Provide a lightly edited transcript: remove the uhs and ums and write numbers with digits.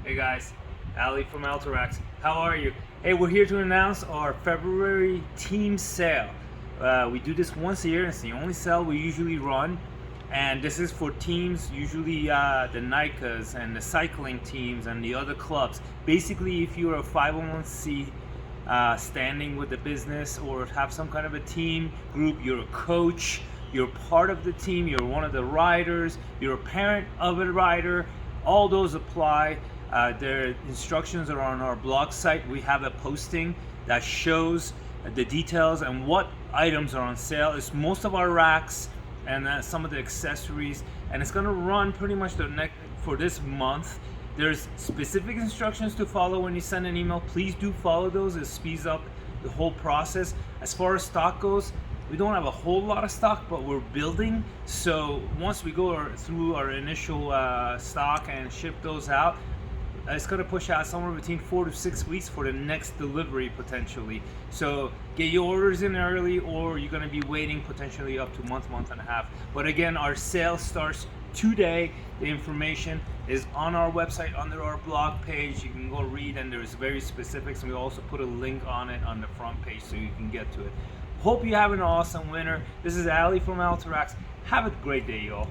Hey guys, Ali from Alta. How are you? Hey, we're here to announce our February team sale. We do this once a year, and it's the only sale we usually run. And this is for teams, usually the NICAs and the cycling teams and the other clubs. Basically, if you're a 501c standing with the business or have some kind of a team group, you're a coach, you're part of the team, you're one of the riders, you're a parent of a rider, all those apply. Their instructions are on our blog site. We have a posting that shows the details and what items are on sale. It's most of our racks and some of the accessories, and it's going to run pretty much for this month. There's specific instructions to follow when you send an email. Please do follow those. It speeds up the whole process. As far as stock goes, we don't have a whole lot of stock, but we're building. So once we go through our initial stock and ship those out, it's going to push out somewhere between 4 to 6 weeks for the next delivery potentially. So get your orders in early, or you're going to be waiting potentially up to a month and a half. But again, our sale starts today. The information is on our website under our blog page. You can go read, and there's very specifics, and we also put a link on it on the front page so you can get to it. Hope you have an awesome winter. This is Ali from Alta. Have a great day, y'all.